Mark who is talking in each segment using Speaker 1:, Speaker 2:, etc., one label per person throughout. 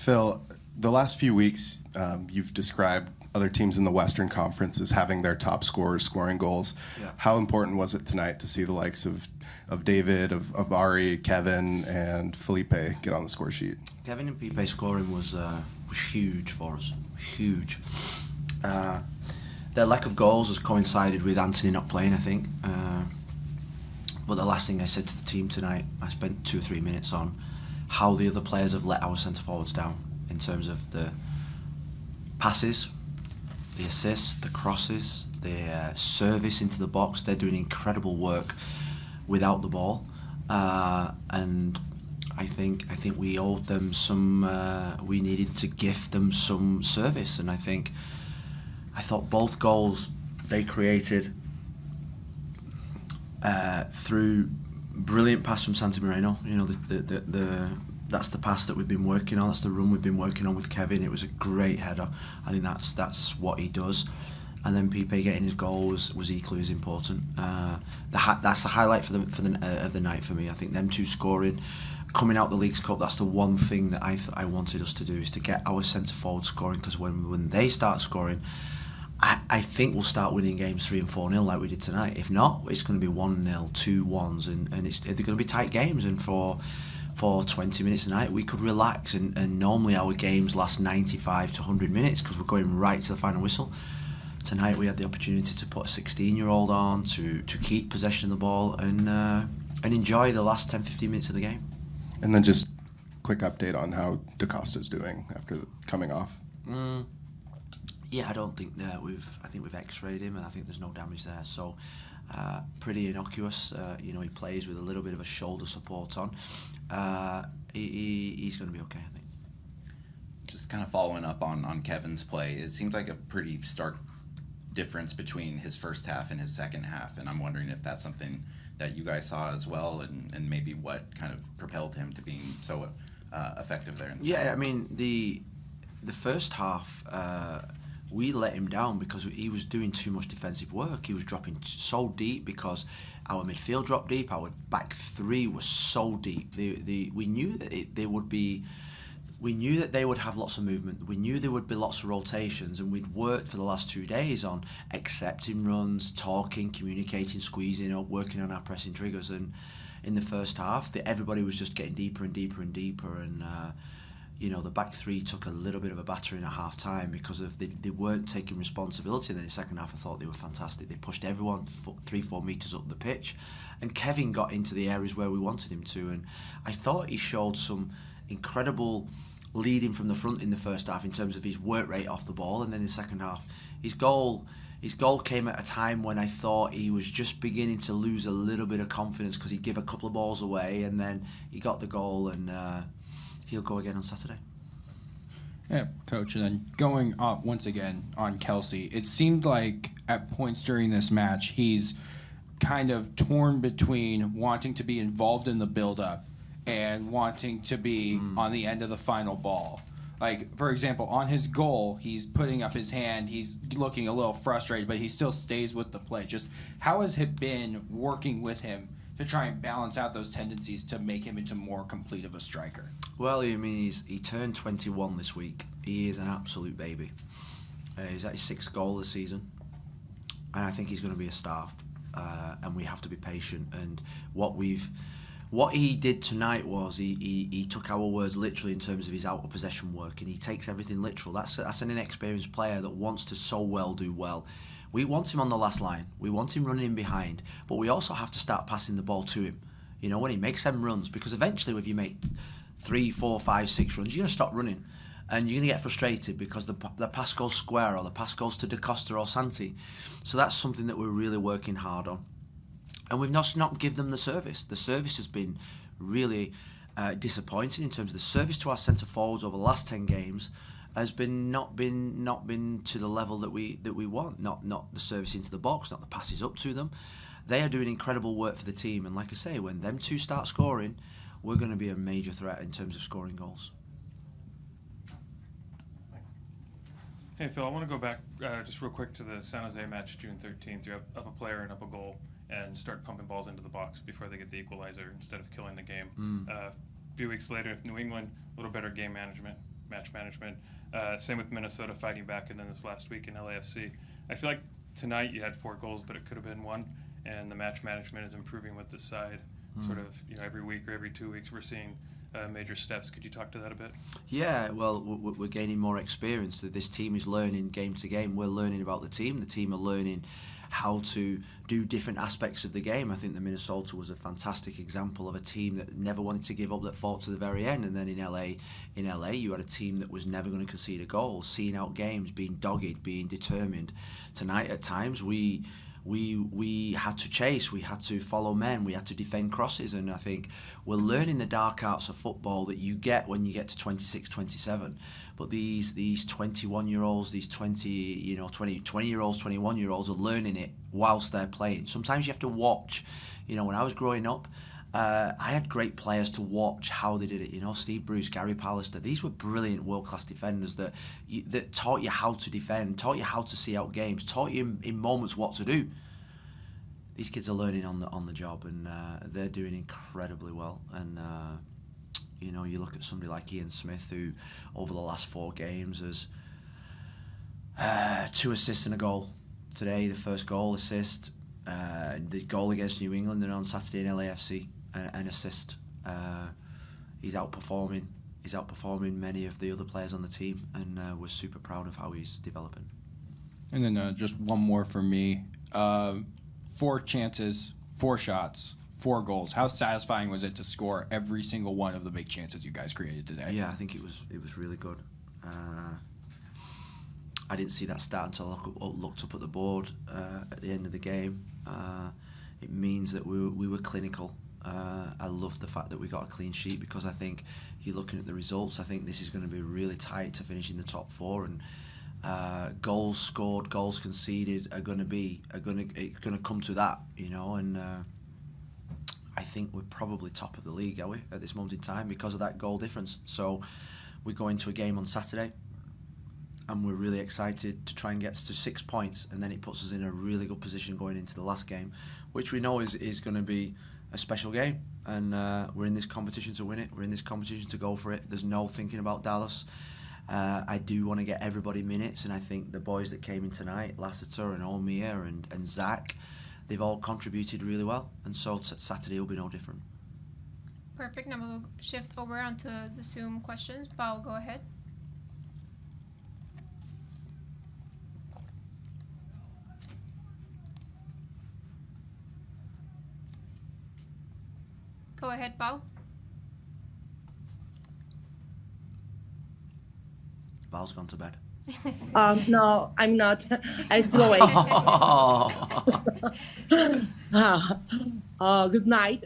Speaker 1: Phil, the last few weeks, you've described other teams in the Western Conference as having their top scorers scoring goals.
Speaker 2: Yeah.
Speaker 1: How important was it tonight to see the likes of David, of Ari, Kevin, and Felipe get on the score sheet?
Speaker 2: Kevin and Pipe scoring was huge for us. Huge. Their lack of goals has coincided with Anthony not playing, I think. But the last thing I said to the team tonight, I spent 2 or 3 minutes on how the other players have let our centre forwards down in terms of the passes, the assists, the crosses, the service into the box. They're doing incredible work without the ball, and I think we owed them some. We needed to gift them some service, and I thought both goals they created through brilliant pass from Santimirano. You know, that's the pass that we've been working on. That's the run we've been working on with Kevin. It was a great header. I think that's what he does. And then Pipe getting his goal was equally as important. That's the highlight of the night for me. I think them two scoring, coming out the Leagues Cup. That's the one thing that I wanted us to do, is to get our centre forward scoring, because when they start scoring, I think we'll start winning games 3 and 4-0 like we did tonight. If not, it's going to be 1-0, 2-1s, and they're going to be tight games. And for 20 minutes a night, we could relax. And normally our games last 95 to 100 minutes because we're going right to the final whistle. Tonight we had the opportunity to put a 16-year-old on, to keep possession of the ball and enjoy the last 10-15 minutes of the game.
Speaker 1: And then just quick update on how DaCosta's doing after coming off.
Speaker 2: Yeah, I don't think that I think we've X-rayed him, and I think there's no damage there. So pretty innocuous. He plays with a little bit of a shoulder support on. He's going to be okay, I think.
Speaker 3: Just kind of following up on Kevin's play, it seems like a pretty stark difference between his first half and his second half, and I'm wondering if that's something that you guys saw as well, and maybe what kind of propelled him to being so effective there.
Speaker 2: I mean, the first half, we let him down because he was doing too much defensive work. He was dropping so deep because our midfield dropped deep. Our back three was so deep. We knew that they would be. We knew that they would have lots of movement. We knew there would be lots of rotations, and we'd worked for the last 2 days on accepting runs, talking, communicating, squeezing up, working on our pressing triggers. And in the first half, everybody was just getting deeper and deeper and deeper. And the back three took a little bit of a battering at half time because they weren't taking responsibility. And in the second half, I thought they were fantastic. They pushed everyone 3-4 metres up the pitch, and Kevin got into the areas where we wanted him to. And I thought he showed some incredible leading from the front in the first half in terms of his work rate off the ball, and then in the second half, his goal came at a time when I thought he was just beginning to lose a little bit of confidence because he'd give a couple of balls away, and then he got the goal, and he'll go again on Saturday.
Speaker 4: Yeah, Coach, and then going up once again on Kelsey, it seemed like at points during this match he's kind of torn between wanting to be involved in the build-up and wanting to be on the end of the final ball. Like, for example, on his goal, he's putting up his hand, he's looking a little frustrated, but he still stays with the play. Just how has it been working with him to try and balance out those tendencies to make him into more complete of a striker?
Speaker 2: Well, I mean, he turned 21 this week. He is an absolute baby. He's at his 6th goal this season, and I think he's going to be a star. And we have to be patient. And what he did tonight was he took our words literally in terms of his out of possession work, and he takes everything literal. That's an inexperienced player that wants to so well do well. We want him on the last line. We want him running in behind, but we also have to start passing the ball to him. When he makes them runs, because eventually if you make 3, 4, 5, 6 runs, you're going to stop running, and you're going to get frustrated because the pass goes square or the pass goes to DaCosta or Santi. So that's something that we're really working hard on. And we've not given them the service. The service has been really disappointing in terms of the service to our centre forwards over the last 10 games has not been to the level that we want. Not the service into the box, not the passes up to them. They are doing incredible work for the team, and like I say, when them two start scoring, we're going to be a major threat in terms of scoring goals.
Speaker 5: Hey Phil, I want to go back just real quick to the San Jose match June 13th. You're up a player and up a goal, and start pumping balls into the box before they get the equalizer instead of killing the game. A few weeks later, New England, a little better game management. match management. Same with Minnesota fighting back, and then this last week in LAFC. I feel like tonight you had 4 goals, but it could have been 1, and the match management is improving with this side. Sort of, every week or every 2 weeks we're seeing major steps. Could you talk to that a bit?
Speaker 2: Yeah, well, we're gaining more experience. This team is learning game to game. We're learning about the team. The team are learning how to do different aspects of the game. I think the Minnesota was a fantastic example of a team that never wanted to give up, that fought to the very end. And then in LA, you had a team that was never going to concede a goal, seeing out games, being dogged, being determined. Tonight, at times, we had to chase, we had to follow men, we had to defend crosses, and I think we're learning the dark arts of football that you get when you get to 26, 27. But these 21-year-olds, these 20-year-olds, 21-year-olds are learning it whilst they're playing. Sometimes you have to watch. When I was growing up, I had great players to watch how they did it. Steve Bruce, Gary Pallister. These were brilliant world-class defenders that taught you how to defend, taught you how to see out games, taught you in moments what to do. These kids are learning on the job, and they're doing incredibly well. And you look at somebody like Ian Smith, who over the last 4 games has 2 assists and a goal. Today, the first goal, assist. The goal against New England, and on Saturday in LAFC, an assist. He's outperforming many of the other players on the team, and we're super proud of how he's developing.
Speaker 4: And then just one more for me. 4 chances, 4 shots, 4 goals. How satisfying was it to score every single one of the big chances you guys created today?
Speaker 2: Yeah, I think it was really good. I didn't see that start until I looked up at the board at the end of the game. It means that we were clinical. I love the fact that we got a clean sheet, because I think you're looking at the results. I think this is going to be really tight to finish in the top 4, and goals scored, goals conceded are going to come to that, And I think we're probably top of the league, are we, at this moment in time, because of that goal difference. So we go into a game on Saturday, and we're really excited to try and get to 6 points, and then it puts us in a really good position going into the last game, which we know is going to be a special game. And we're in this competition to win it. We're in this competition to go for it. There's no thinking about Dallas. I do want to get everybody minutes, and I think the boys that came in tonight, Lassiter and Omir and Zach, they've all contributed really well, and so Saturday will be no different.
Speaker 6: Perfect. Now we'll shift over onto the Zoom questions. Paul, go ahead. Go ahead, Paul.
Speaker 2: Val's gone to bed.
Speaker 7: No, I'm not. I'm still awake. Good night.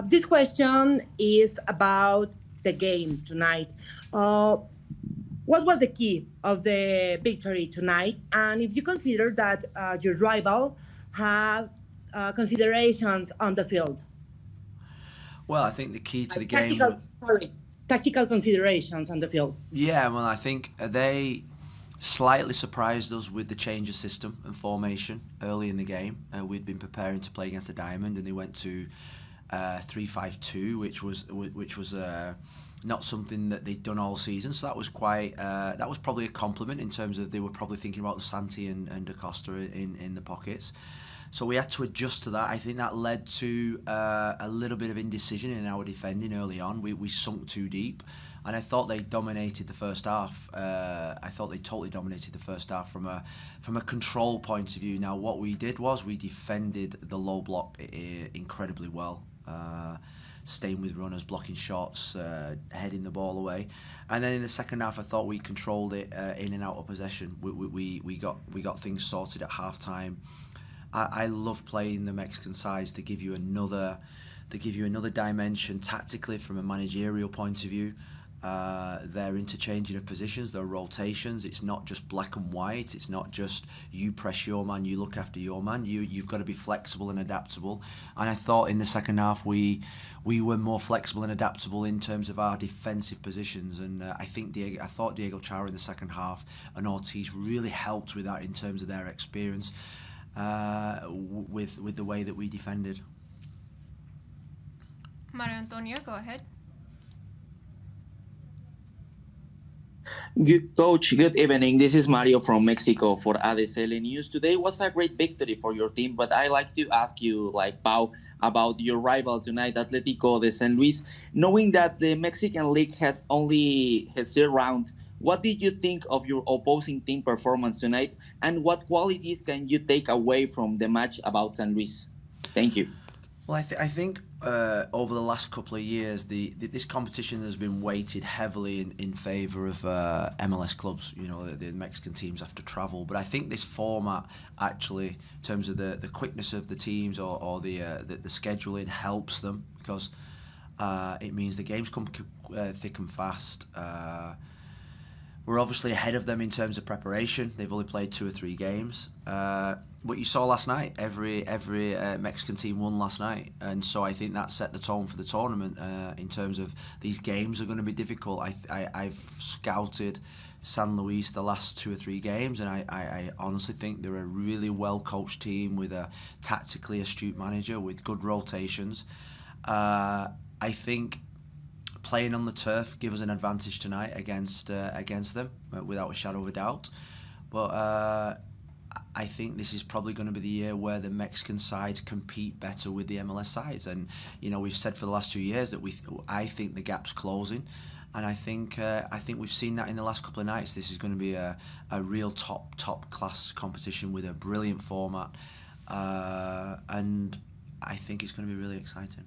Speaker 7: This question is about the game tonight. What was the key of the victory tonight? And if you consider that your rival have considerations on the field?
Speaker 2: Well, I think the key to the
Speaker 7: tactical,
Speaker 2: game...
Speaker 7: Tactical considerations on the field.
Speaker 2: Yeah, well, I think they slightly surprised us with the change of system and formation early in the game. We'd been preparing to play against the Diamond, and they went to 3-5-2, which was not something that they'd done all season. So that was that was probably a compliment, in terms of they were probably thinking about the Santi and Da Costa in the pockets. So we had to adjust to that. I think that led to a little bit of indecision in our defending early on. We sunk too deep, and I thought they dominated the first half. I thought they totally dominated the first half from a control point of view. Now, what we did was we defended the low block incredibly well, staying with runners, blocking shots, heading the ball away. And then in the second half, I thought we controlled it in and out of possession. We got things sorted at half time. I love playing the Mexican sides to give you another dimension tactically from a managerial point of view. Their interchanging of positions, their rotations. It's not just black and white. It's not just you press your man, you look after your man. You've got to be flexible and adaptable. And I thought in the second half we were more flexible and adaptable in terms of our defensive positions. And I thought Diego Chara in the second half and Ortiz really helped with that in terms of their experience. With the way that we defended.
Speaker 6: Mario Antonio, go ahead.
Speaker 8: Good coach, good evening. This is Mario from Mexico for ADSL News. Today was a great victory for your team, but I like to ask you, like Pau, about your rival tonight, Atletico de San Luis. Knowing that the Mexican League has only his third round, what did you think of your opposing team performance tonight, and what qualities can you take away from the match about San Luis? Thank you.
Speaker 2: Well, I think over the last couple of years, this competition has been weighted heavily in favour of MLS clubs. You know, the Mexican teams have to travel, but I think this format actually, in terms of the quickness of the teams or the scheduling, helps them because it means the games come thick and fast. We're obviously ahead of them in terms of preparation. They've only played 2 or 3 games. But you saw last night, every Mexican team won last night. And so I think that set the tone for the tournament in terms of these games are going to be difficult. I've scouted San Luis the last 2 or 3 games, and I honestly think they're a really well-coached team with a tactically astute manager with good rotations. I think playing on the turf gives us an advantage tonight against them, without a shadow of a doubt. But I think this is probably going to be the year where the Mexican sides compete better with the MLS sides. And you know, we've said for the last 2 years that I think the gap's closing, and I think we've seen that in the last couple of nights. This is going to be a real top class competition with a brilliant format, and I think it's going to be really exciting.